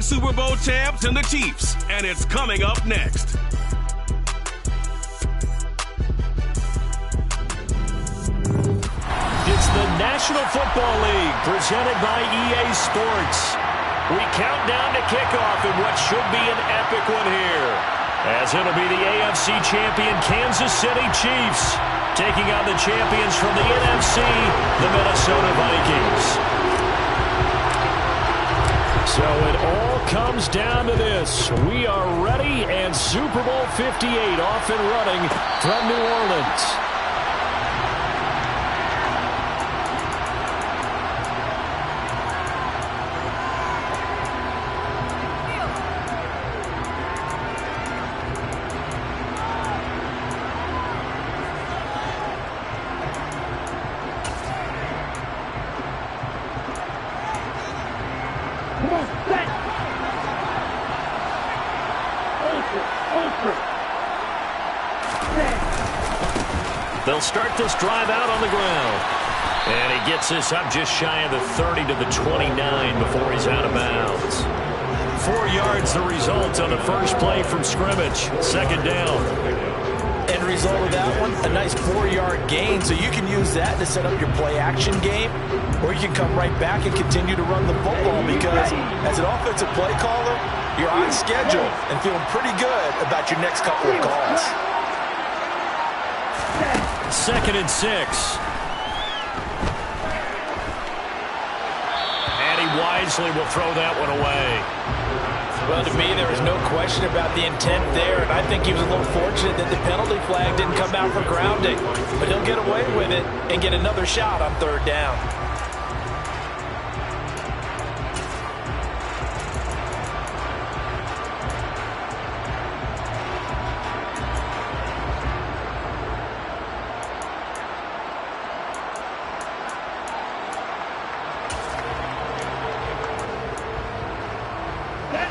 Super Bowl champs and the Chiefs, and it's coming up next. It's the National Football League presented by EA Sports. We count down to kickoff in what should be an epic one here, as it'll be the AFC champion Kansas City Chiefs taking on the champions from the NFC, the Minnesota Vikings. So it all comes down to this. We are ready, and Super Bowl 58 off and running from New Orleans. They'll start this drive out on the ground. And he gets this up just shy of the 30 to the 29 before he's out of bounds. 4 yards the result on the first play from scrimmage. Second down. End result of that one, a nice 4-yard gain. So you can use that to set up your play-action game, or you can come right back and continue to run the football, because as an offensive play caller, you're on schedule and feeling pretty good about your next couple of calls. 2nd and 6. And he wisely will throw that one away. Well, to me, there was no question about the intent there, and I think he was a little fortunate that the penalty flag didn't come out for grounding. But he'll get away with it and get another shot on 3rd down.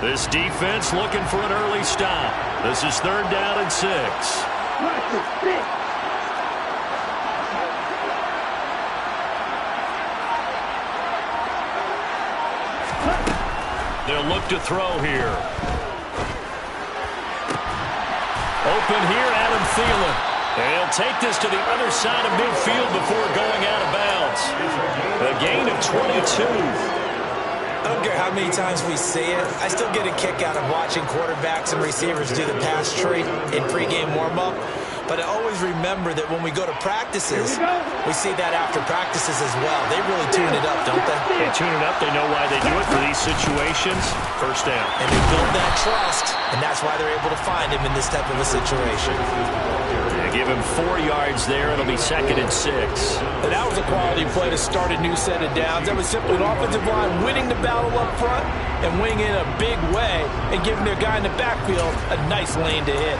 This defense looking for an early stop. This is 3rd down and 6. They'll look to throw here. Open here, Adam Thielen. And he'll take this to the other side of midfield before going out of bounds. A gain of 22. I don't care how many times we see it, I still get a kick out of watching quarterbacks and receivers do the pass tree in pregame warm-up. But I always remember that when we go to practices, we see that after practices as well. They really tune it up, don't they? They tune it up. They know why they do it for these situations. First down. And they build that trust, and that's why they're able to find him in this type of a situation. Give him 4 yards there. It'll be 2nd and 6. And that was a quality play to start a new set of downs. That was simply an offensive line winning the battle up front and winning in a big way and giving their guy in the backfield a nice lane to hit.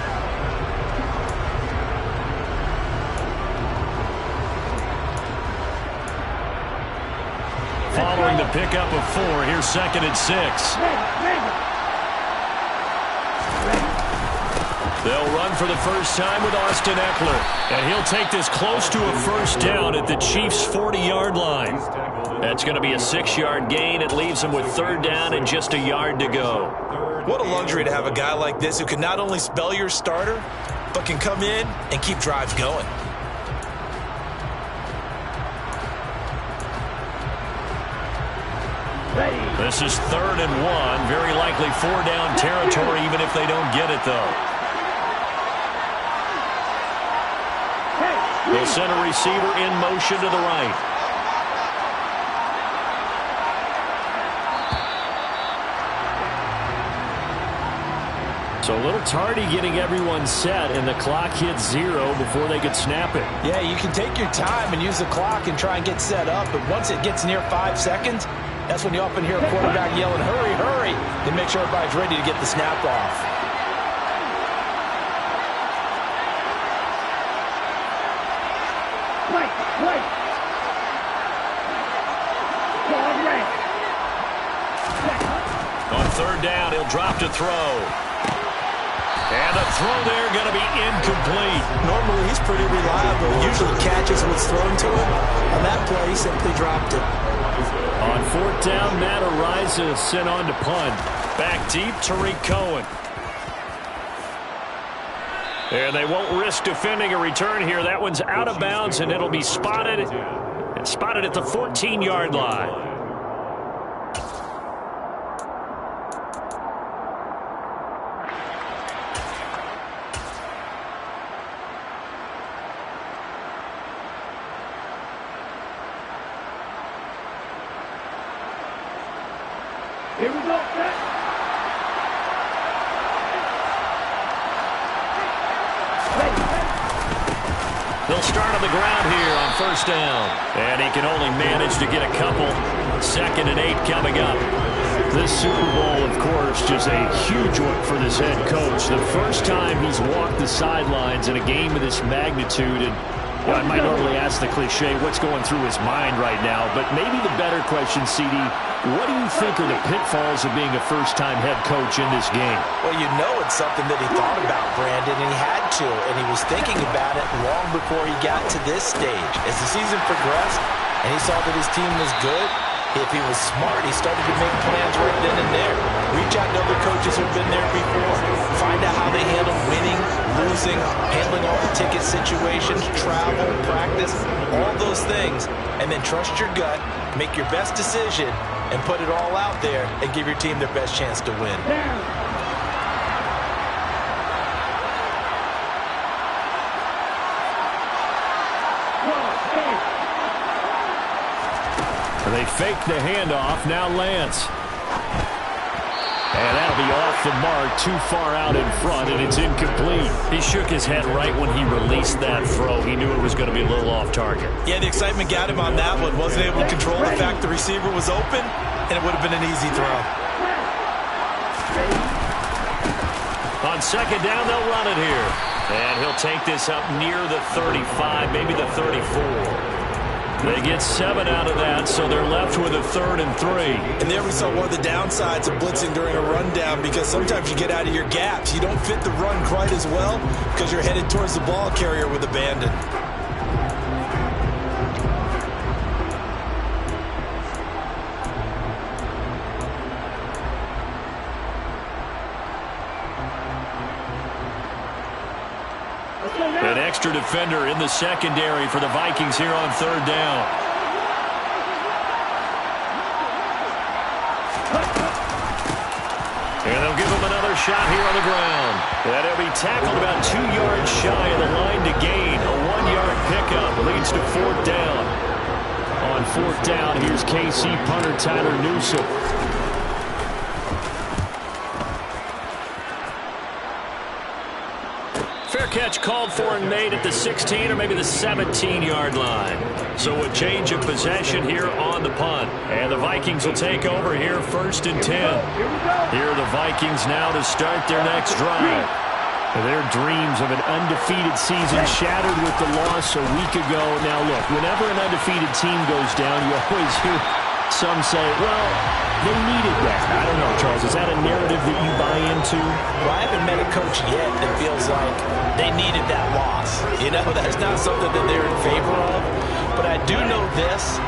Following the pickup of 4, here's 2nd and 6. They'll run for the first time with Austin Eckler. And he'll take this close to a first down at the Chiefs' 40-yard line. That's going to be a 6-yard gain. It leaves them with 3rd down and just a yard to go. What a luxury to have a guy like this who can not only spell your starter, but can come in and keep drives going. This is 3rd and 1. Very likely 4-down territory, even if they don't get it, though. They'll send a receiver in motion to the right. So a little tardy getting everyone set, and the clock hits 0 before they could snap it. Yeah, you can take your time and use the clock and try and get set up, but once it gets near 5 seconds, that's when you often hear a quarterback yelling, hurry, hurry, to make sure everybody's ready to get the snap off. On 3rd down, he'll drop to throw. And the throw there going to be incomplete. Normally, he's pretty reliable. Usually catches what's thrown to him. On that play, he simply dropped it. On fourth down, Matt Ariza sent on to punt. Back deep, Tariq Cohen. And they won't risk defending a return here. That one's out of bounds, and it'll be spotted. It's spotted at the 14-yard line. Here we go, set. They'll start on the ground here on first down. And he can only manage to get a couple. 2nd and 8 coming up. This Super Bowl, of course, just a huge one for this head coach. The first time he's walked the sidelines in a game of this magnitude. And I might normally ask the cliche, what's going through his mind right now? But maybe the better question, CD, what do you think are the pitfalls of being a first-time head coach in this game? Well, you know it's something that he thought about, Brandon, and he had to. And he was thinking about it long before he got to this stage. As the season progressed and he saw that his team was good, if he was smart, he started to make plans right then and there. Reach out to other coaches who've been there before. Find out how they handle winning, losing, handling all the ticket situations, travel, practice, all those things. And then trust your gut, make your best decision, and put it all out there and give your team their best chance to win. They fake the handoff. Now Lance. And that'll be off the mark, too far out in front, and it's incomplete. He shook his head right when he released that throw. He knew it was going to be a little off target. Yeah, the excitement got him on that one. Wasn't able to control the fact the receiver was open, and it would have been an easy throw. On second down, they'll run it here. And he'll take this up near the 35, maybe the 34. They get 7 out of that, so they're left with a 3rd and 3. And there we saw one of the downsides of blitzing during a rundown, because sometimes you get out of your gaps. You don't fit the run quite as well because you're headed towards the ball carrier with abandon. An extra defender in the secondary for the Vikings here on 3rd down. And they'll give him another shot here on the ground. And he'll be tackled about 2 yards shy of the line to gain. A 1-yard pickup leads to 4th down. On 4th down, here's KC punter Tyler Newsome. Fair catch called for and made at the 16 or maybe the 17-yard line. So a change of possession here on the punt. And the Vikings will take over here 1st and 10. Here are the Vikings now to start their next drive. Their dreams of an undefeated season shattered with the loss a week ago. Now look, whenever an undefeated team goes down, you always hear some say, well, they needed that. I don't know, Charles. Is that a narrative that you buy into? Well, I haven't met a coach yet that feels like they needed that loss. You know, that's not something that they're in favor of. But I do know this.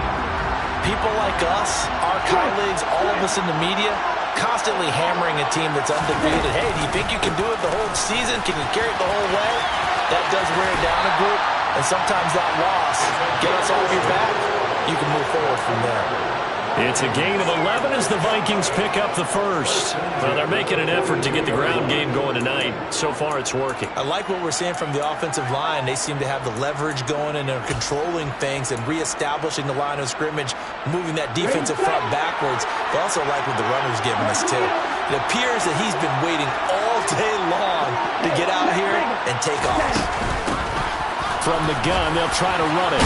People like us, our colleagues, all of us in the media, constantly hammering a team that's undefeated. Hey, do you think you can do it the whole season? Can you carry it the whole way? That does wear down a group. And sometimes that loss, get us off your back, you can move forward from there. It's a gain of 11 as the Vikings pick up the first. Well, they're making an effort to get the ground game going tonight. So far, it's working. I like what we're seeing from the offensive line. They seem to have the leverage going and they're controlling things and reestablishing the line of scrimmage, moving that defensive front backwards. They also like what the runner's giving us, too. It appears that he's been waiting all day long to get out here and take off. From the gun, they'll try to run it.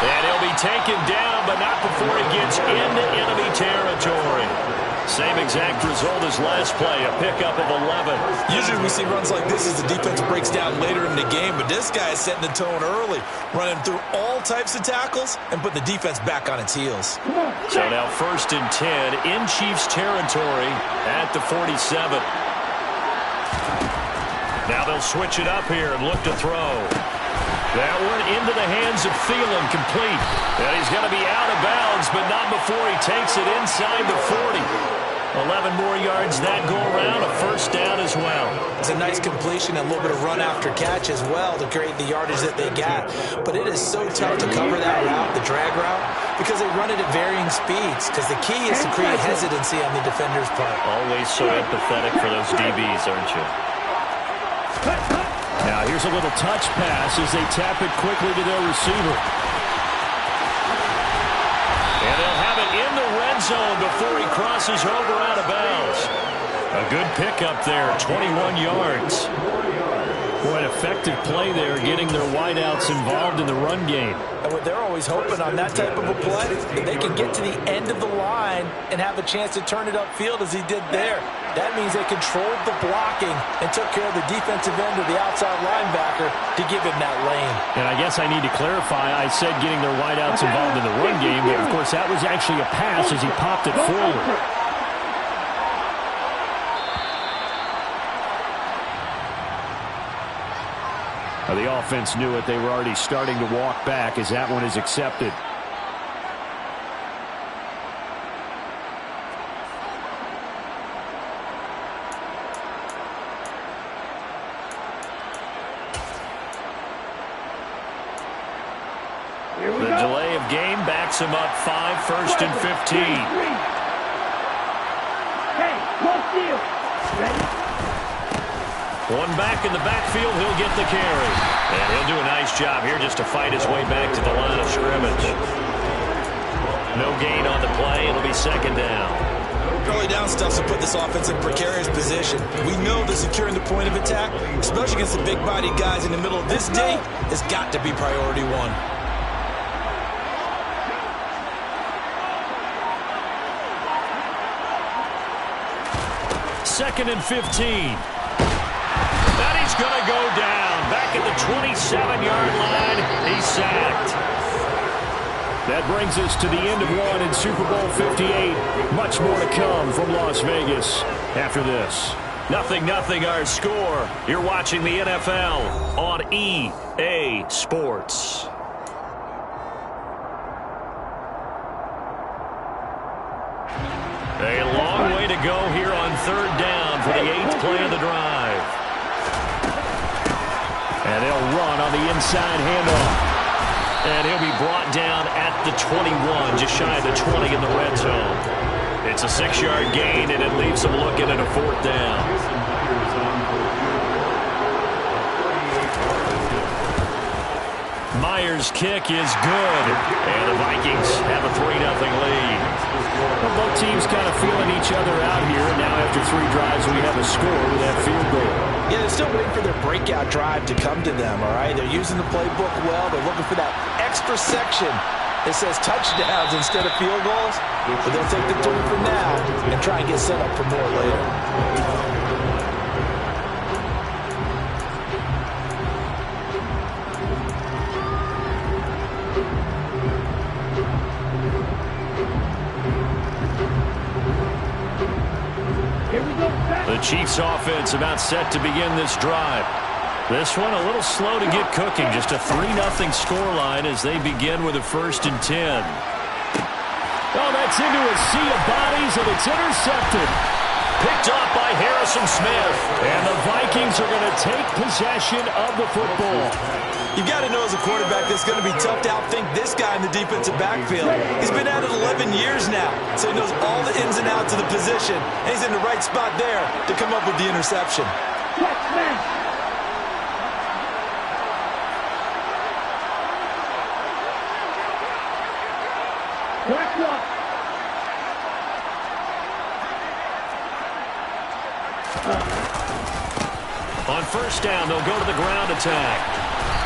And he'll be taken down, but not before he gets into enemy territory. Same exact result as last play, a pickup of 11. Usually we see runs like this as the defense breaks down later in the game, but this guy is setting the tone early, running through all types of tackles and putting the defense back on its heels. So now 1st and 10 in Chiefs territory at the 47. Now they'll switch it up here and look to throw. That one into the hands of Thielen, complete. And he's going to be out of bounds, but not before he takes it inside the 40. 11 more yards that go around, a first down as well. It's a nice completion and a little bit of run after catch as well to create the yardage that they got. But it is so tough to cover that route, the drag route, because they run it at varying speeds. Because the key is to create hesitancy on the defender's part. Always so empathetic for those DBs, aren't you? Now here's a little touch pass as they tap it quickly to their receiver. And they'll have it in the red zone before he crosses over out of bounds. A good pickup there, 21 yards. Boy, an effective play there, getting their wideouts involved in the run game. And what they're always hoping on that type of a play, that they can get to the end of the line and have a chance to turn it upfield as he did there. That means they controlled the blocking and took care of the defensive end or the outside linebacker to give him that lane. And I guess I need to clarify, I said getting their wideouts involved in the run game, but of course that was actually a pass as he popped it forward. The offense knew it. They were already starting to walk back as that one is accepted. The delay of game backs him up 5, 1st and 15. Hey, close deal. Ready? One back in the backfield, he'll get the carry. And he'll do a nice job here just to fight his way back to the line of scrimmage. No gain on the play. It'll be second down. Early down stuff to put this offense in precarious position. We know that securing the point of attack, especially against the big-bodied guys in the middle of this day, has got to be priority one. Second and 15. He's going to go down. Back at the 27-yard line. He's sacked. That brings us to the end of one in Super Bowl 58. Much more to come from Las Vegas after this. 0-0 our score. You're watching the NFL on EA Sports. A long way to go here on third down for the 8th play of the drive. And they'll run on the inside handoff. And he'll be brought down at the 21, just shy of the 20 in the red zone. It's a 6-yard gain, and it leaves them looking at a 4th down. Myers' kick is good. And the Vikings have a 3-0 lead. Well, both teams kind of feeling each other out here. And now after 3 drives, we have a score with that field goal. Yeah, they're still waiting for their breakout drive to come to them, all right? They're using the playbook well. They're looking for that extra section that says touchdowns instead of field goals. But they'll take the 2 for now and try and get set up for more later. The Chiefs offense about set to begin this drive. This one a little slow to get cooking. Just a 3-0 scoreline as they begin with a 1st and 10. Oh, that's into a sea of bodies, and it's intercepted. Picked off by Harrison Smith. And the Vikings are going to take possession of the football. You've got to know as a quarterback that's going to be tough to outthink this guy in the defensive backfield. He's been at it 11 years now, so he knows all the ins and outs of the position, and he's in the right spot there to come up with the interception. On 1st down, they'll go to the ground attack.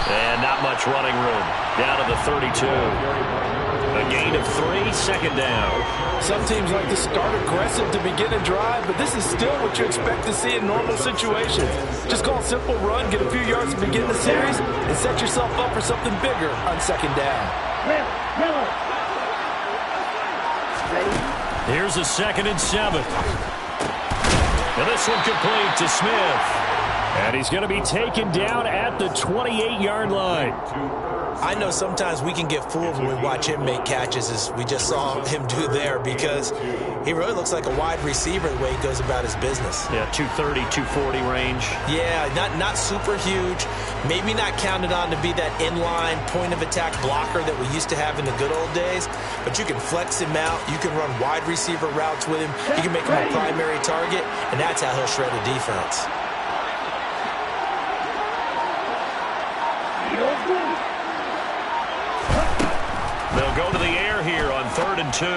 And not much running room. Down to the 32. A gain of 3, 2nd down. Some teams like to start aggressive to begin a drive, but this is still what you expect to see in normal situations. Just call a simple run, get a few yards to begin the series, and set yourself up for something bigger on 2nd down. Here's a 2nd and 7. And this one complete to Smith. And he's going to be taken down at the 28-yard line. I know sometimes we can get fooled when we watch him make catches, as we just saw him do there, because he really looks like a wide receiver the way he goes about his business. Yeah, 230, 240 range. Yeah, not super huge. Maybe not counted on to be that inline point-of-attack blocker that we used to have in the good old days, but you can flex him out. You can run wide receiver routes with him. You can make him a primary target, and that's how he'll shred a defense. They'll go to the air here on 3rd and 2. And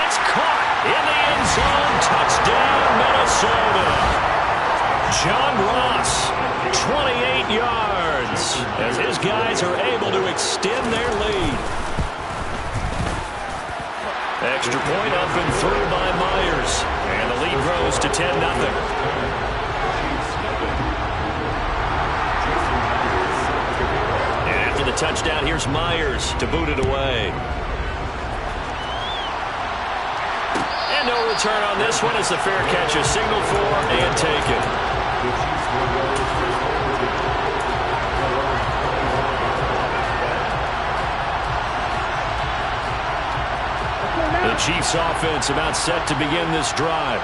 it's caught in the end zone. Touchdown, Minnesota. John Ross, 28 yards, as his guys are able to extend their lead. Extra point up and through by Myers. And the lead grows to 10-0. The touchdown, here's Myers to boot it away. And no return on this one as the fair catch is signaled for and taken. The Chiefs offense about set to begin this drive.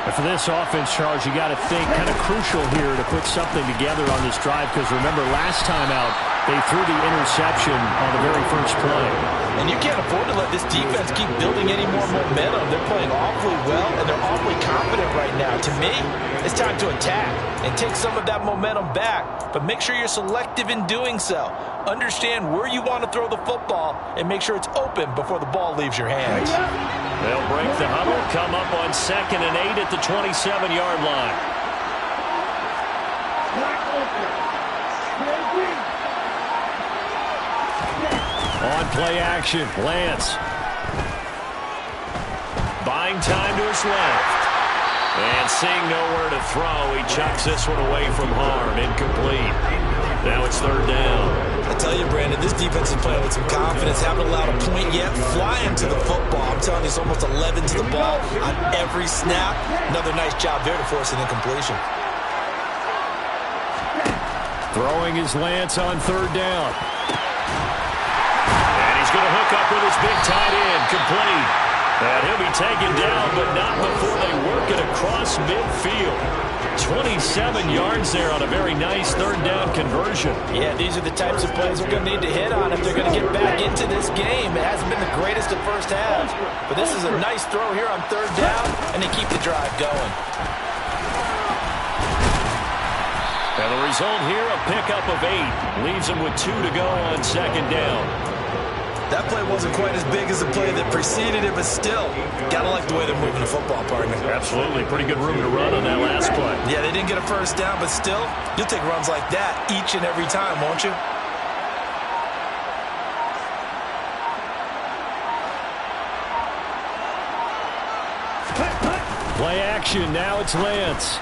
And for this offense, Charles, you got to think kind of crucial here to put something together on this drive, because remember, last time out, they threw the interception on the very first play. And you can't afford to let this defense keep building any more momentum. They're playing awfully well, and they're awfully confident right now. To me, it's time to attack and take some of that momentum back, but make sure you're selective in doing so. Understand where you want to throw the football and make sure it's open before the ball leaves your hands. They'll break the huddle, come up on 2nd and 8 at the 27-yard line. On play action, Lance. Buying time to his left. And seeing nowhere to throw, he chucks this one away from harm. Incomplete. Now it's 3rd down. I tell you, Brandon, this defense is playing with some confidence. Haven't allowed a point yet. Flying to the football. I'm telling you, it's almost 11 to the ball on every snap. Another nice job there to force an incompletion. Throwing is Lance on 3rd down. And he's going to hook up with his big tight end. Complete. And he'll be taken down, but not before they work it across midfield. 27 yards there on a very nice 3rd down conversion. Yeah, these are the types of plays they're going to need to hit on if they're going to get back into this game. It hasn't been the greatest of first halves, but this is a nice throw here on 3rd down, and they keep the drive going. And the result here, a pickup of 8. Leaves them with 2 to go on 2nd down. That play wasn't quite as big as the play that preceded it, but still, gotta like the way they're moving the football, partner. Absolutely. Pretty good room to run on that last play. Yeah, they didn't get a first down, but still, you'll take runs like that each and every time, won't you? Play action. Now it's Lance.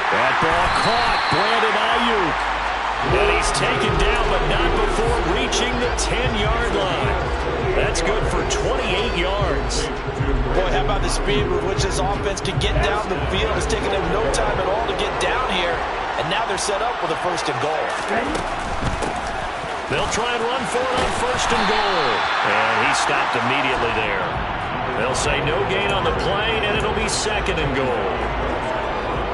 That ball caught. Brandon Ayuk. And he's taken down, but not before reaching the 10-yard line. That's good for 28 yards. Boy, how about the speed with which this offense can get down the field? It's taken them no time at all to get down here. And now they're set up with a 1st and goal. They'll try and run for it on 1st and goal. And he stopped immediately there. They'll say no gain on the play, and it'll be 2nd and goal.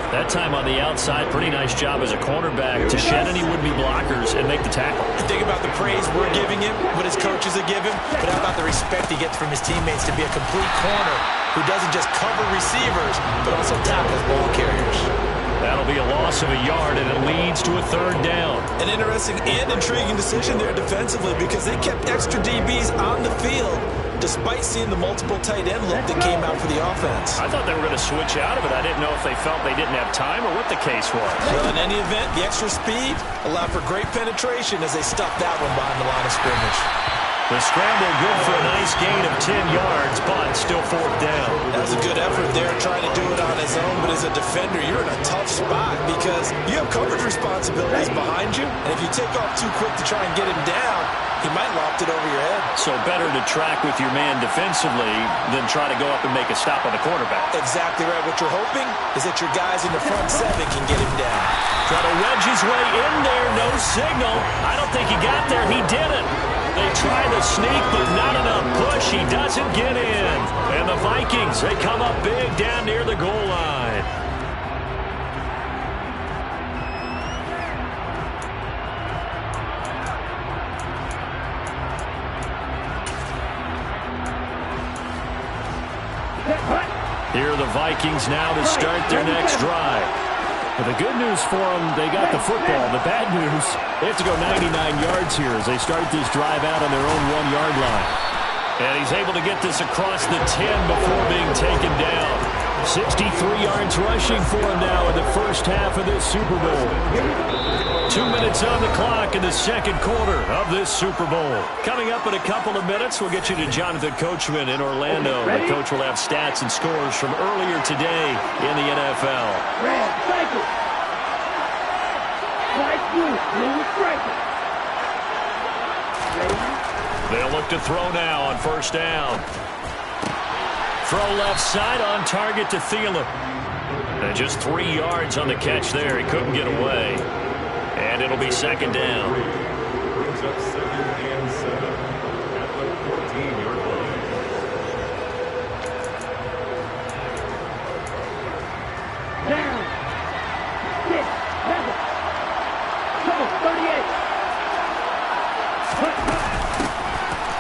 That time on the outside, pretty nice job as a cornerback to shed any would-be blockers and make the tackle. Think about the praise we're giving him, what his coaches are giving, but how about the respect he gets from his teammates to be a complete corner who doesn't just cover receivers, but also tackles ball carriers. That'll be a loss of a yard, and it leads to a 3rd down. An interesting and intriguing decision there defensively, because they kept extra DBs on the field despite seeing the multiple tight end look that came out for the offense. I thought they were going to switch out of it. I didn't know if they felt they didn't have time or what the case was. Well, in any event, the extra speed allowed for great penetration as they stuffed that one behind the line of scrimmage. The scramble good for a nice gain of 10 yards, but still 4th down. That was a good effort there, trying to do it on his own, but as a defender, you're in a tough spot because you have coverage responsibilities behind you, and if you take off too quick to try and get him down, He might loft it over your head. So better to track with your man defensively than try to go up and make a stop on the quarterback. Exactly right. What you're hoping is that your guys in the front seven can get him down. Try to wedge his way in there. No signal. I don't think he got there. He didn't. They try the sneak, but not enough push. He doesn't get in. And the Vikings, they come up big down near the goal line. Here are the Vikings now to start their next drive. Well, the good news for them, they got the football. The bad news, they have to go 99 yards here as they start this drive out on their own 1-yard line. And he's able to get this across the 10 before being taken down. 63 yards rushing for him now in the first half of this Super Bowl. 2 minutes on the clock in the second quarter of this Super Bowl. Coming up in a couple of minutes, we'll get you to Jonathan Coachman in Orlando. The coach will have stats and scores from earlier today in the NFL. They'll look to throw now on first down. Throw left side on target to Thielen. And just 3 yards on the catch there. He couldn't get away. And it'll be second down. Brings up 2nd and 7 at the 14-yard line. Down. 6, 7. Come on, 38.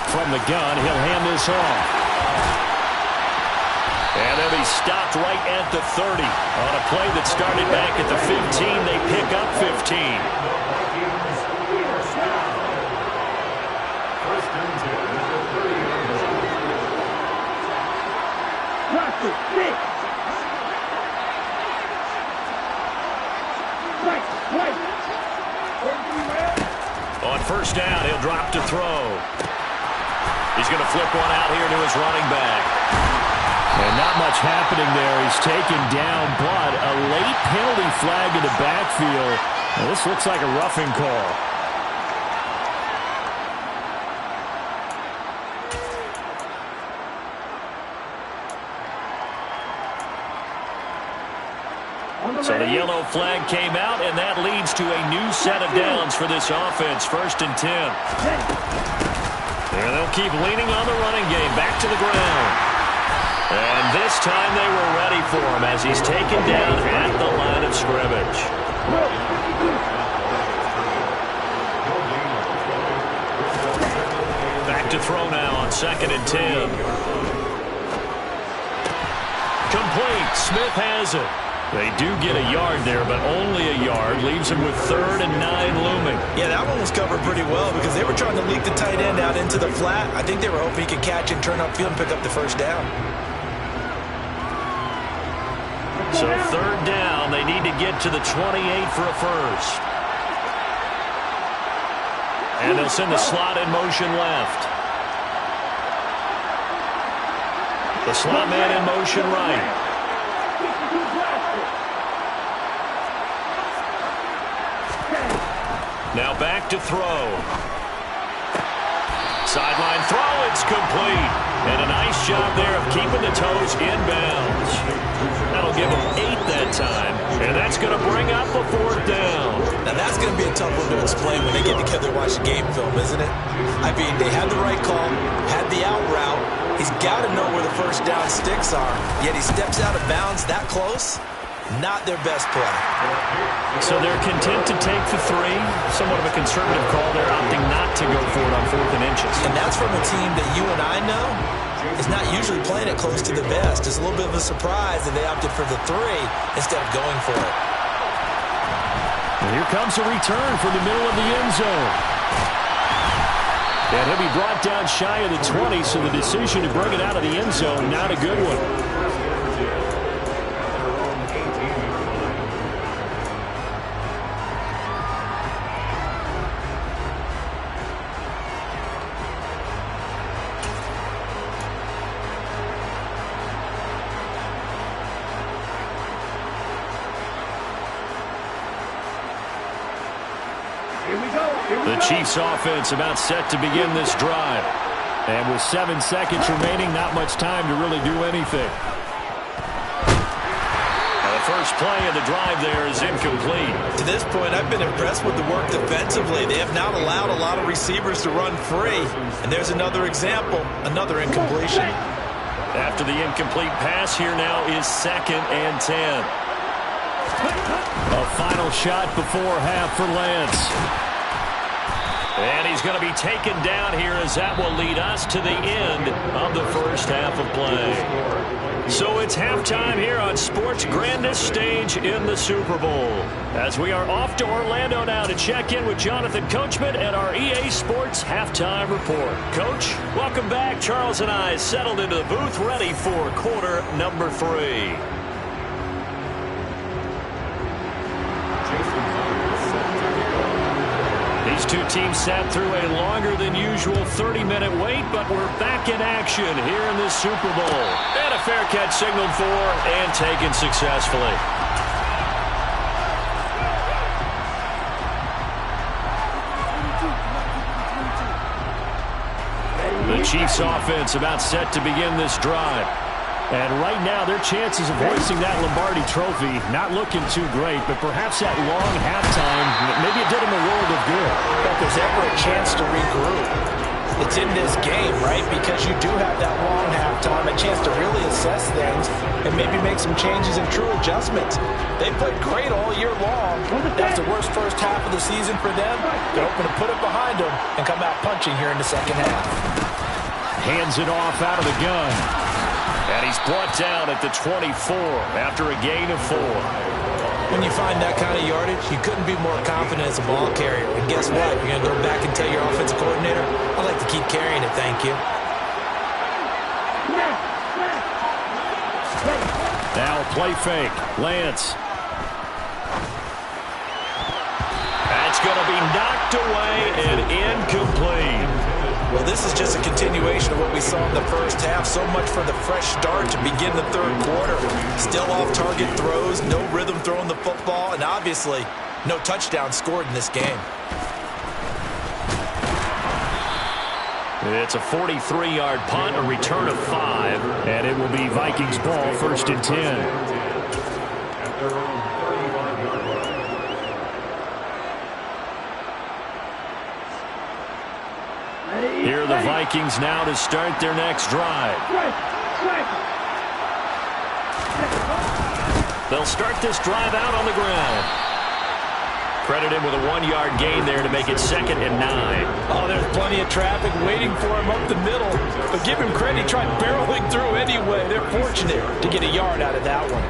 From the gun, he'll hand this off. And they'll be stopped right at the 30. On a play that started back at the 15, they pick up 15. First and 10 at the 30-yard line. 6. Right. On first down, he'll drop to throw. He's going to flip one out here to his running back. And not much happening there. He's taken down, but a late penalty flag in the backfield. Now, this looks like a roughing call. So the yellow flag came out, and that leads to a new set of downs for this offense. First and 10. And they'll keep leaning on the running game. Back to the ground. And this time they were ready for him as he's taken down at the line of scrimmage. Back to throw now on 2nd and 10. Complete. Smith has it. They do get a yard there, but only a yard. Leaves him with 3rd and 9 looming. Yeah, that one was covered pretty well because they were trying to leak the tight end out into the flat. I think they were hoping he could catch and turn upfield and pick up the first down. So 3rd down, they need to get to the 28 for a first. And they'll send the slot in motion left. The slot man in motion right. Now back to throw. Sideline throw, it's complete. And a nice job there of keeping the toes in bounds. That'll give them 8 that time. And that's going to bring up a 4th down. Now that's going to be a tough one to explain when they get together and watch the game film, isn't it? I mean, they had the right call, had the out route. He's got to know where the first down sticks are. Yet he steps out of bounds that close. Not their best play. So they're content to take the 3. Somewhat of a conservative call. They're opting not to go for it on 4th and inches. And that's from a team that you and I know is not usually playing it close to the vest. It's a little bit of a surprise that they opted for the 3 instead of going for it. And here comes a return from the middle of the end zone. And he'll be brought down shy of the 20, so the decision to bring it out of the end zone, not a good one. Here we go. The Chiefs offense about set to begin this drive. And with 7 seconds remaining, not much time to really do anything. The first play of the drive there is incomplete. To this point, I've been impressed with the work defensively. They have not allowed a lot of receivers to run free. And there's another example, another incompletion. After the incomplete pass, here now is 2nd and 10. A final shot before half for Lance. And he's going to be taken down here as that will lead us to the end of the first half of play. So it's halftime here on sports' grandest stage in the Super Bowl. As we are off to Orlando now to check in with Jonathan Coachman and our EA Sports Halftime Report. Coach, welcome back. Charles and I settled into the booth ready for quarter number 3. These two teams sat through a longer than usual 30-minute wait, but we're back in action here in this Super Bowl. And a fair catch signaled for and taken successfully. The Chiefs offense about set to begin this drive. And right now, their chances of hoisting that Lombardi trophy not looking too great, but perhaps that long halftime, maybe it did them a world of good. If there's ever a chance to regroup, it's in this game, right? Because you do have that long halftime, a chance to really assess things and maybe make some changes and true adjustments. They played great all year long. That's the worst first half of the season for them. They're hoping to put it behind them and come out punching here in the second half. Hands it off out of the gun. And he's brought down at the 24 after a gain of 4. When you find that kind of yardage, you couldn't be more confident as a ball carrier. And guess what? You're going to go back and tell your offensive coordinator, I'd like to keep carrying it, thank you. Now play fake. Lance. That's going to be knocked away and incomplete. Well, this is just a continuation of what we saw in the first half. So much for the fresh start to begin the third quarter. Still off-target throws, no rhythm throwing the football, and obviously no touchdown scored in this game. It's a 43-yard punt, a return of 5. And it will be Vikings ball, 1st and 10. Here are the Vikings now to start their next drive. They'll start this drive out on the ground. Credit him with a 1-yard gain there to make it 2nd and 9. Oh, there's plenty of traffic waiting for him up the middle. But give him credit, he tried barreling through anyway. They're fortunate to get a yard out of that one.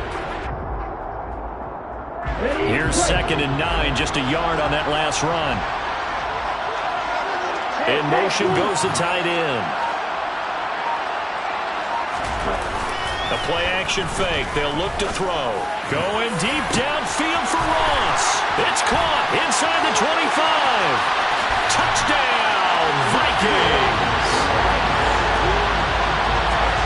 Here's 2nd and 9, just a yard on that last run. In motion goes the tight end. A play-action fake. They'll look to throw. Going deep downfield for Ross. It's caught inside the 25. Touchdown, Vikings.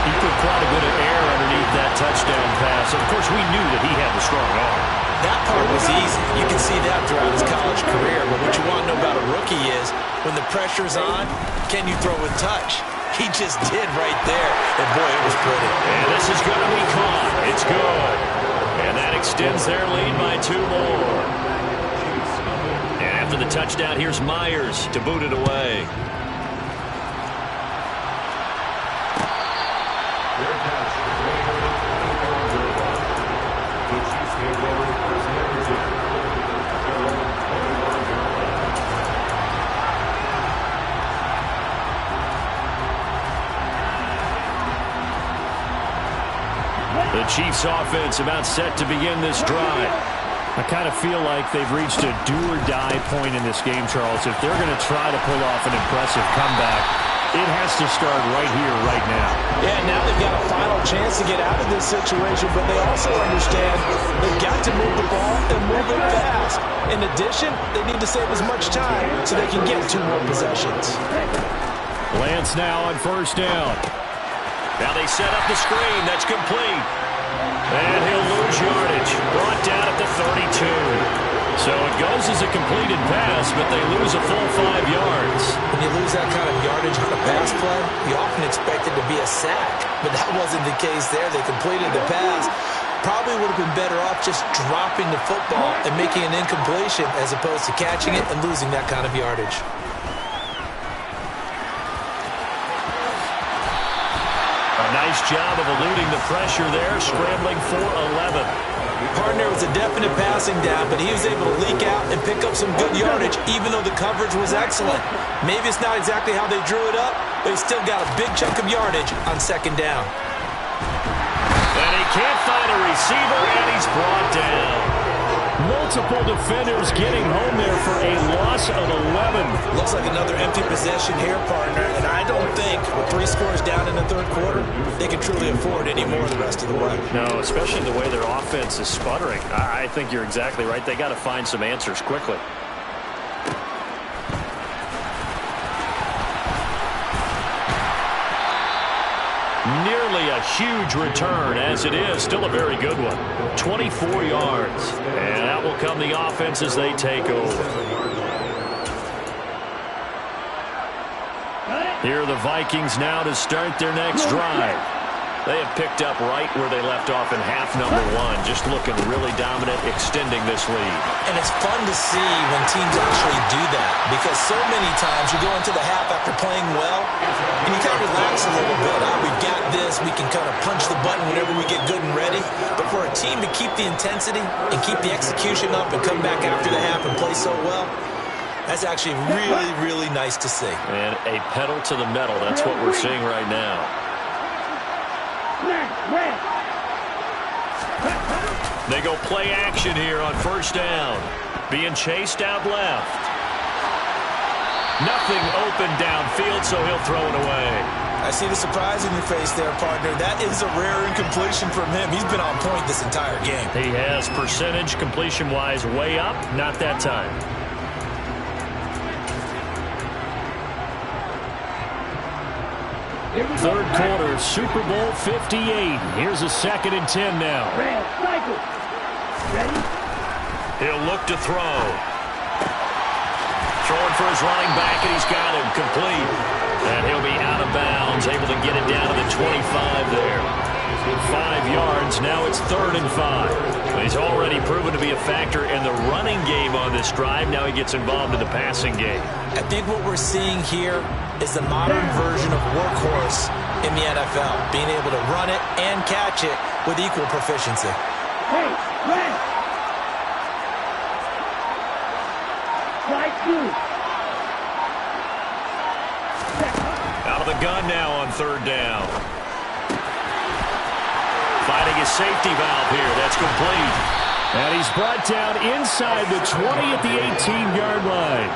He put quite a bit of air underneath that touchdown pass. Of course, we knew that he had the strong arm. That part was easy. You can see that throughout his college career. But what you want to know about a rookie is when the pressure's on, can you throw with touch? He just did right there. And, boy, it was pretty. And this is going to be caught. It's good. And that extends their lead by 2 more. And after the touchdown, here's Myers to boot it away. The Chiefs offense about set to begin this drive. I kind of feel like they've reached a do-or-die point in this game, Charles. If they're going to try to pull off an impressive comeback, it has to start right here, right now. Yeah, now they've got a final chance to get out of this situation, but they also understand they've got to move the ball and move it fast. In addition, they need to save as much time so they can get 2 more possessions. Lance now on 1st down. Now they set up the screen. That's complete. And he'll lose yardage. Brought down at the 32. So it goes loses a completed pass, but they lose a full 5 yards. When you lose that kind of yardage on a pass play, you often expect it to be a sack, but that wasn't the case there. They completed the pass. Probably would have been better off just dropping the football and making an incompletion as opposed to catching it and losing that kind of yardage. A nice job of eluding the pressure there, scrambling for 11. Partner was a definite passing down, but he was able to leak out and pick up some good yardage, even though the coverage was excellent. Maybe it's not exactly how they drew it up, but he still got a big chunk of yardage on second down. And he can't find a receiver, and he's brought down. Multiple defenders getting home there for a loss of 11. Looks like another empty possession here, partner, and I don't think with 3 scores down in the third quarter, they can truly afford any more the rest of the way. No, especially the way their offense is sputtering. I think you're exactly right. They got to find some answers quickly. Nearly a huge return, as it is. Still a very good one. 24 yards. And that will come the offense as they take over. Here are the Vikings now to start their next drive. They have picked up right where they left off in half number 1. Just looking really dominant, extending this lead. And it's fun to see when teams actually do that, because so many times you go into the half after playing well, and you kind of relax a little bit. We've got this. We can kind of punch the button whenever we get good and ready. But for a team to keep the intensity and keep the execution up and come back after the half and play so well, that's actually really, really nice to see. And a pedal to the metal. That's what we're seeing right now. They go play action here on first down. Being chased out left. Nothing open downfield, so he'll throw it away. I see the surprise in your face there, partner. That is a rare incompletion from him. He's been on point this entire game. He has percentage completion-wise way up. Not that time. Third quarter, Super Bowl 58. Here's a 2nd and 10 now. He'll look to throw. Throwing for his running back, and he's got him complete. And he'll be out of bounds, able to get it down to the 25 there. 5 yards, now it's 3rd and 5. He's already proven to be a factor in the running game on this drive. Now he gets involved in the passing game. I think what we're seeing here is the modern version of workhorse in the NFL, being able to run it and catch it with equal proficiency. Hey, man! Strike 2. Out of the gun now on 3rd down. Finding his safety valve here. That's complete. And he's brought down inside the 20 at the 18-yard line.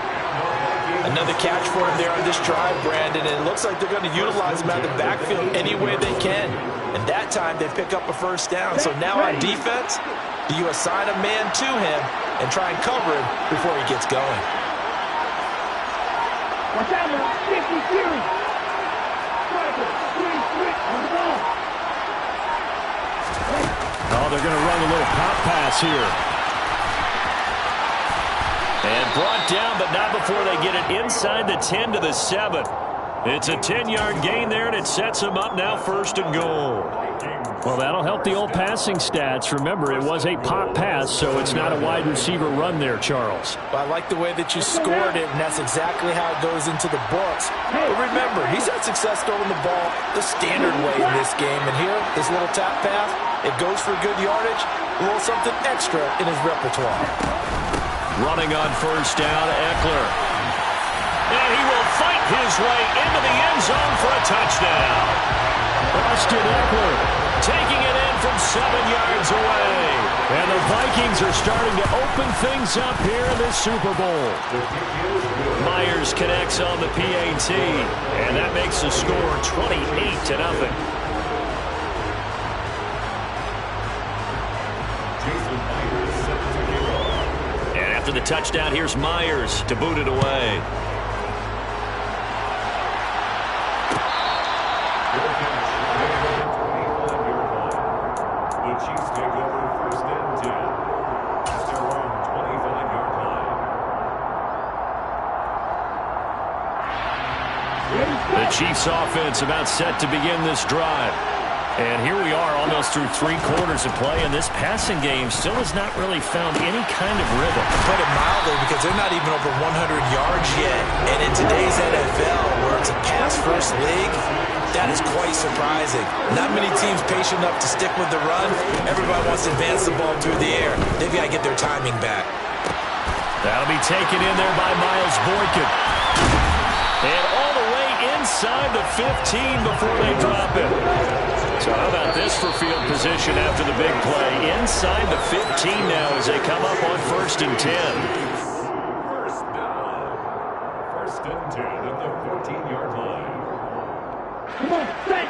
Another catch for him there on this drive, Brandon, and it looks like they're going to utilize him out of the backfield any way they can. And that time they pick up a first down. So now on defense, do you assign a man to him and try and cover him before he gets going? Watch out, man. 50 series. Striker, 3 on the ball. Oh, they're going to run a little pop pass here. And brought down, but not before they get it inside the 10 to the 7. It's a 10-yard gain there, and it sets them up now 1st and goal. Well, that'll help the old passing stats. Remember, it was a pop pass, so it's not a wide receiver run there, Charles. Well, I like the way that you scored it, and that's exactly how it goes into the books. But remember, he's had success throwing the ball the standard way in this game. And here, this little tap pass, it goes for good yardage, a little something extra in his repertoire. Running on first down, Eckler. And he will fight his way into the end zone for a touchdown. Austin Eckler taking it in from 7 yards away. And the Vikings are starting to open things up here in this Super Bowl. Myers connects on the PAT, and that makes the score 28-0. And after the touchdown, here's Myers to boot it away. The Chiefs take over 1st and 10. At their own 25-yard line. The Chiefs offense about set to begin this drive. And here we are almost through 3 quarters of play, and this passing game still has not really found any kind of rhythm. Put it mildly, because they're not even over 100 yards yet. And in today's NFL, where it's a pass-first league, that is quite surprising. Not many teams patient enough to stick with the run. Everybody wants to advance the ball through the air. They've got to get their timing back. That'll be taken in there by Miles Boykin. And all the way inside the 15 before they drop it. So how about this for field position after the big play? Inside the 15 now as they come up on 1st and 10. First down. 1st and 10 at the 14-yard line. Come on, set.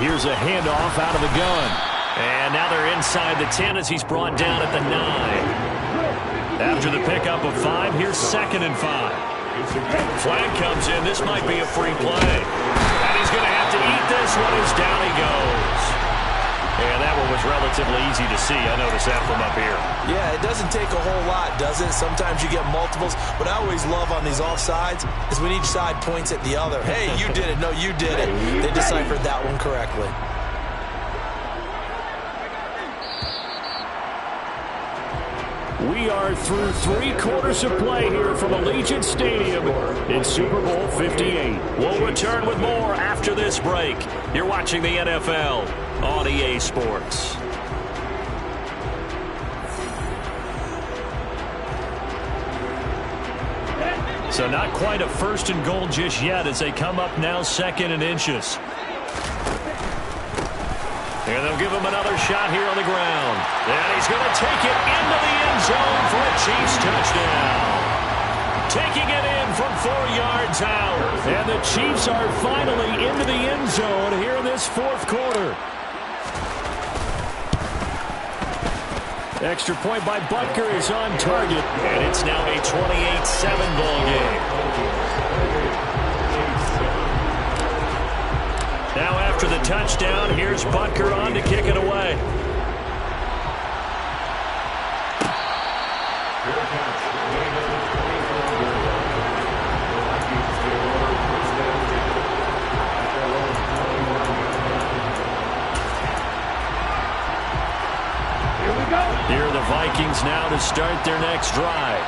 Here's a handoff out of the gun. And now they're inside the 10 as he's brought down at the 9. After the pickup of 5, here's 2nd and 5. Flag comes in. This might be a free play. And he's going to have to eat this one as down he goes. And that one was relatively easy to see. I noticed that from up here. Yeah, it doesn't take a whole lot, does it? Sometimes you get multiples. What I always love on these offsides is when each side points at the other. Hey, you did it. No, you did it. They deciphered that one correctly. We are through 3 quarters of play here from Allegiant Stadium in Super Bowl 58. We'll return with more after this break. You're watching the NFL on EA Sports. So not quite a 1st and goal just yet as they come up now 2nd and inches. And they'll give him another shot here on the ground. And he's going to take it into the end zone for a Chiefs touchdown. Taking it in from 4 yards out. And the Chiefs are finally into the end zone here in this 4th quarter. Extra point by Butker is on target. And it's now a 28-7 ball game. Now after the touchdown, here's Butker on to kick it away. Here are the Vikings now to start their next drive.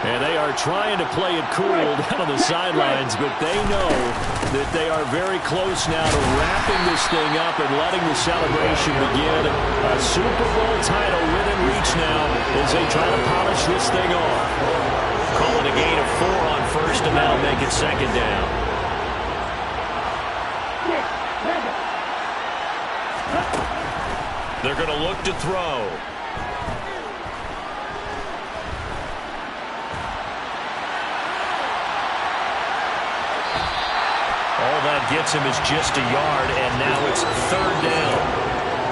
And they are trying to play it cool down on the sidelines, but they know that they are very close now to wrapping this thing up and letting the celebration begin. A Super Bowl title within reach now as they try to polish this thing off. Call it a gain of 4 on 1st and now make it 2nd down. They're going to look to throw. All that gets him is just a yard, and now it's 3rd down.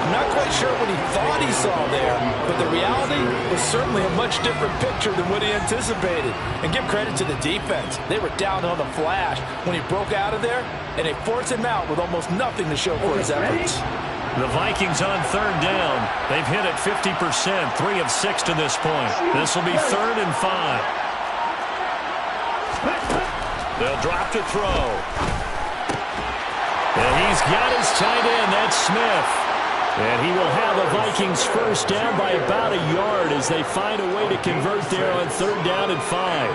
I'm not quite sure what he thought he saw there, but the reality was certainly a much different picture than what he anticipated. And give credit to the defense. They were down on the flash when he broke out of there, and they forced him out with almost nothing to show for his efforts. The Vikings on 3rd down. They've hit it 50%, 3 of 6 to this point. This will be 3rd and 5. They'll drop to throw. And he's got his tight end, that's Smith. And he will have the Vikings 1st down by about a yard as they find a way to convert there on 3rd down and 5.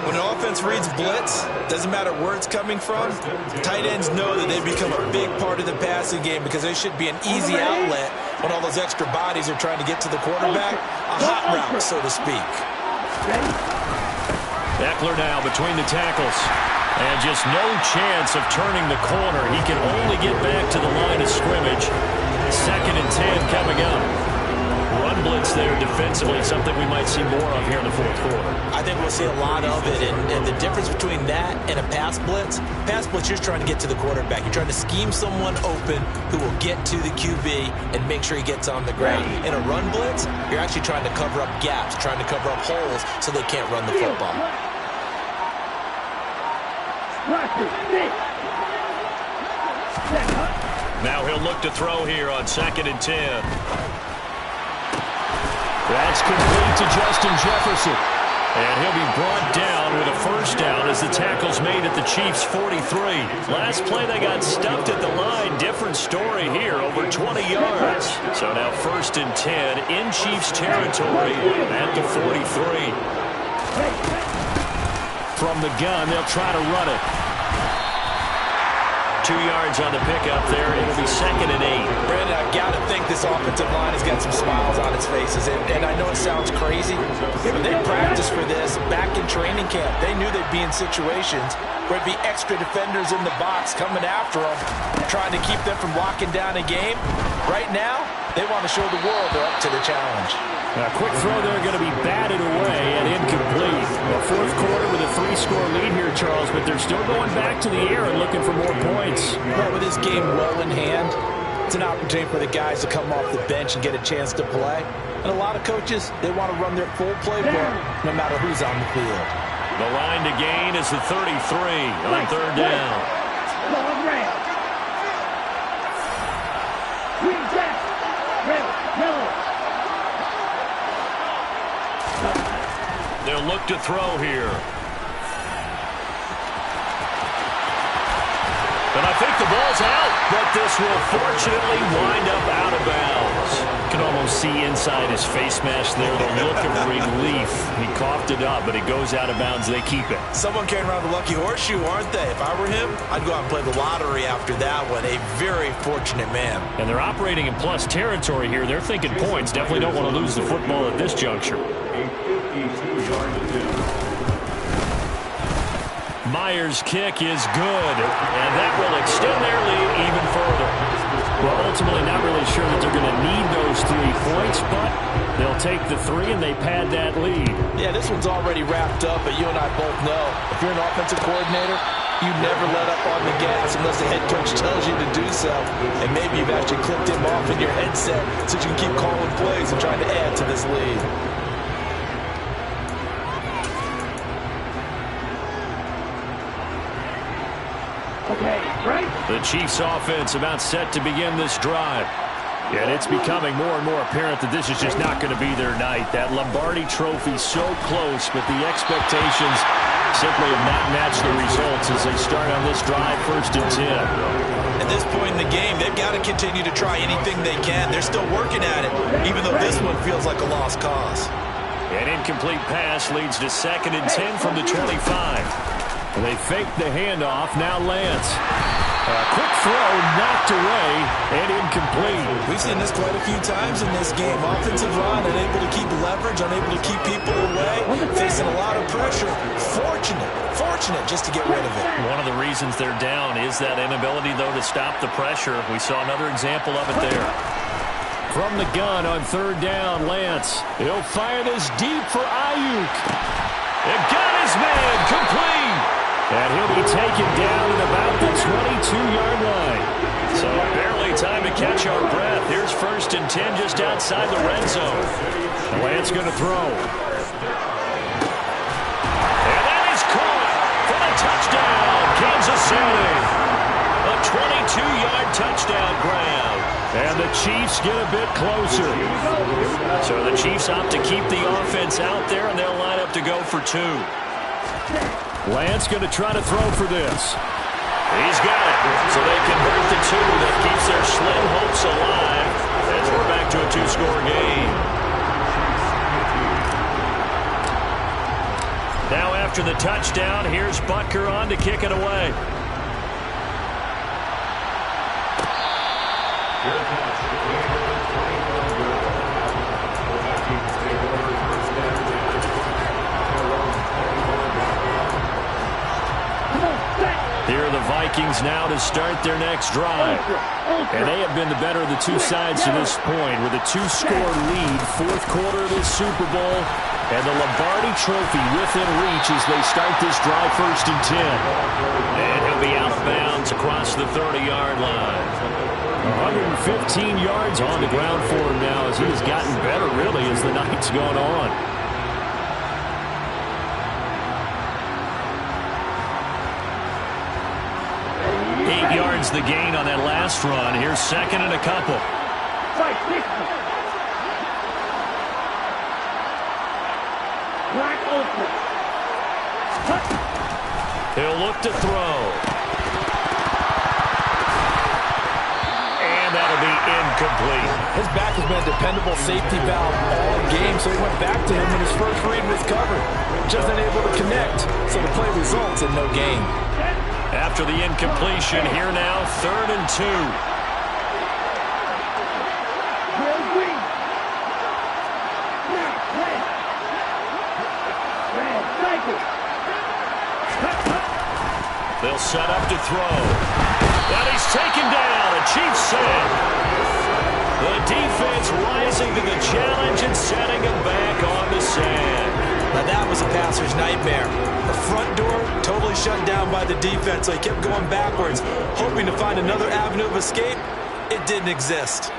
When an offense reads blitz, doesn't matter where it's coming from, tight ends know that they've become a big part of the passing game because they should be an easy outlet when all those extra bodies are trying to get to the quarterback. A hot route, so to speak. Eckler now between the tackles. And just no chance of turning the corner. He can only get back to the line of scrimmage. 2nd and 10 coming up. Run blitz there defensively, something we might see more of here in the 4th quarter. I think we'll see a lot of it, and the difference between that and a pass blitz, you're trying to get to the quarterback. You're trying to scheme someone open who will get to the QB and make sure he gets on the ground. In a run blitz, you're actually trying to cover up gaps, trying to cover up holes so they can't run the football. Now he'll look to throw here on 2nd and 10. That's complete to Justin Jefferson. And he'll be brought down with a first down as the tackle's made at the Chiefs' 43. Last play they got stuffed at the line. Different story here, over 20 yards. So now 1st and 10 in Chiefs territory at the 43. From the gun, they'll try to run it. 2 yards on the pickup there. It'll be 2nd and 8. Brandon, I've got to think this offensive line has got some smiles on its faces. And I know it sounds crazy, but they practiced for this back in training camp. They knew they'd be in situations where it'd be extra defenders in the box coming after them, trying to keep them from locking down a game. Right now, they want to show the world they're up to the challenge. A quick throw there going to be batted away and incomplete. A 4th quarter with a 3-score lead here, Charles, but they're still going back to the air and looking for more points. Well, with this game well in hand, it's an opportunity for the guys to come off the bench and get a chance to play. And a lot of coaches, they want to run their full playbook no matter who's on the field. The line to gain is the 33 on 3rd down. Green jack, red, yellow. They'll look to throw here. And I think the ball's out, but this will fortunately wind up out of bounds. You can almost see inside his face mask there the look of relief. He coughed it up, but it goes out of bounds. They keep it. Someone carrying around the lucky horseshoe, aren't they? If I were him, I'd go out and play the lottery after that one. A very fortunate man. And they're operating in plus territory here. They're thinking points. Definitely don't want to lose the football at this juncture. Myers' kick is good, and that will extend their lead even further. Well, ultimately not really sure that they're going to need those 3 points, but they'll take the 3 and they pad that lead. Yeah, this one's already wrapped up, but you and I both know if you're an offensive coordinator, you never let up on the gas unless the head coach tells you to do so. And maybe you've actually clipped him off in your headset so you can keep calling plays and trying to add to this lead. Okay, right? The Chiefs offense about set to begin this drive. And it's becoming more and more apparent that this is just not going to be their night. That Lombardi trophy so close, but the expectations simply have not matched the results as they start on this drive 1st and 10. At this point in the game, they've got to continue to try anything they can. They're still working at it, even though this one feels like a lost cause. An incomplete pass leads to 2nd and 10 from the 25. They fake the handoff. Now Lance. A quick throw knocked away and incomplete. We've seen this quite a few times in this game. Offensive line unable to keep leverage, unable to keep people away, facing a lot of pressure. Fortunate just to get rid of it. One of the reasons they're down is that inability, though, to stop the pressure. We saw another example of it there. From the gun on 3rd down, Lance. He'll fire this deep for Ayuk. It got his man complete. And he'll be taken down at about the 22-yard line. So barely time to catch our breath. Here's 1st and 10 just outside the red zone. Lance going to throw. And that is caught for the touchdown, Kansas City. A 22-yard touchdown grab. And the Chiefs get a bit closer. So the Chiefs opt to keep the offense out there, and they'll line up to go for 2. Lance going to try to throw for this. He's got it. So they convert the 2 that keeps their slim hopes alive as we're back to a 2-score game. Now after the touchdown, here's Butker on to kick it away. Here are the Vikings now to start their next drive. And they have been the better of the 2 sides to this point with a 2-score lead, 4th quarter of this Super Bowl, and the Lombardi trophy within reach as they start this drive 1st and 10. And he'll be out of bounds across the 30-yard line. 115 yards on the ground for him now as he has gotten better really as the night's gone on. 8 yards extends the gain on that last run. Here's second and a couple. Right, 60. Wide open. He'll look to throw. And that'll be incomplete. His back has been a dependable safety valve all game, so he went back to him when his first read was covered. Just unable to connect, so the play results in no gain. After the incompletion, here now, 3rd and 2. They'll set up to throw. And he's taken down. A Chiefs sack. The defense rising to the challenge and setting him back on the sand. Now that was a passer's nightmare. The front door totally shut down by the defense, so he kept going backwards, hoping to find another avenue of escape. It didn't exist.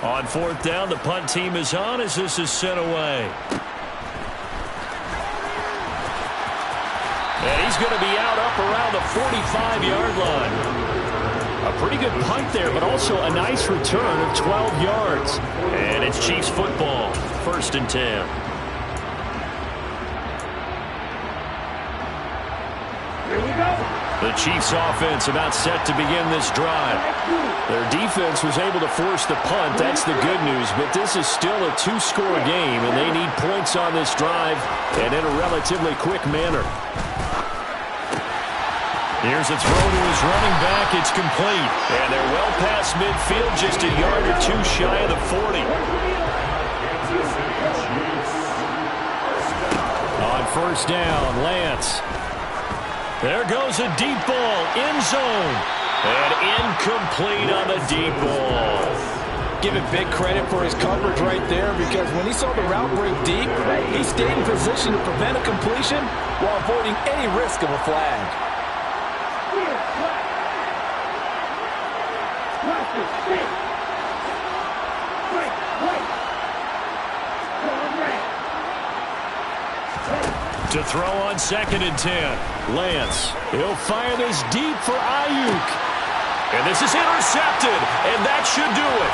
On 4th down, the punt team is on as this is sent away. And he's going to be out up around the 45-yard line. A pretty good punt there, but also a nice return of 12 yards. And it's Chiefs football, 1st and 10. Here we go. The Chiefs offense about set to begin this drive. Their defense was able to force the punt. That's the good news. But this is still a 2-score game, and they need points on this drive and in a relatively quick manner. Here's a throw to his running back. It's complete. And they're well past midfield, just a yard or two shy of the 40. On 1st down, Lance. There goes a deep ball, end zone, and incomplete on the deep ball. Give it big credit for his coverage right there, because when he saw the route break deep, he stayed in position to prevent a completion while avoiding any risk of a flag. To throw on 2nd and 10. Lance. He'll fire this deep for Ayuk. And this is intercepted. And that should do it.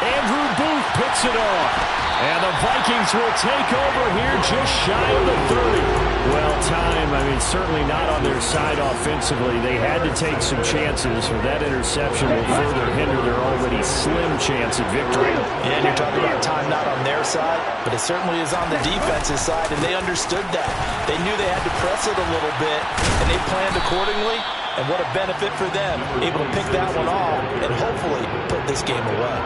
Andrew Booth picks it off. And the Vikings will take over here just shy of the 30. Well, time, certainly not on their side offensively. They had to take some chances, or that interception will further hinder their already slim chance at victory. And you're talking about time not on their side, but it certainly is on the defense's side, and they understood that. They knew they had to press it a little bit, and they planned accordingly. And what a benefit for them, able to pick that one off and hopefully put this game away.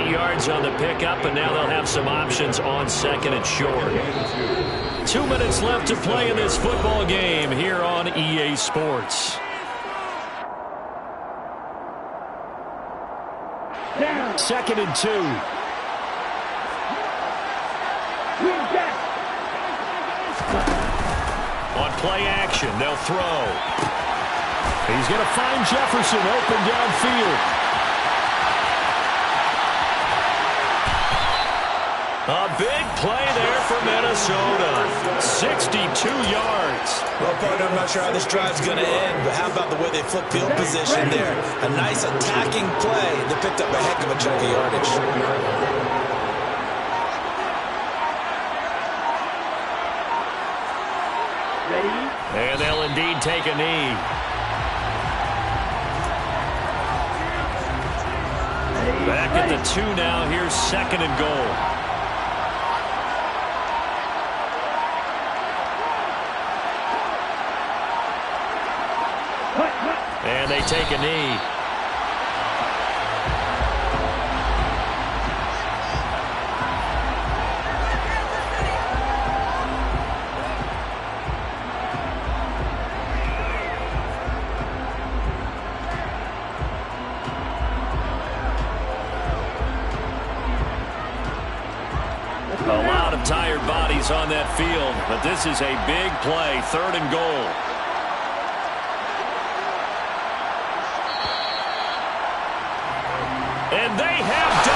8 yards on the pickup, and now they'll have some options on 2nd and short. 2 minutes left to play in this football game here on EA Sports. Down. 2nd and 2. On play action, they'll throw. He's going to find Jefferson open downfield. A big play there for Minnesota. 62 yards. Well, partner, I'm not sure how this drive's going to end, but how about the way they flip field position there? A nice attacking play that picked up a heck of a chunk of yardage. And they'll indeed take a knee. Back at the 2 now. Here's 2nd and goal. And they take a knee. A lot of tired bodies on that field, but this is a big play, 3rd and goal. And they have done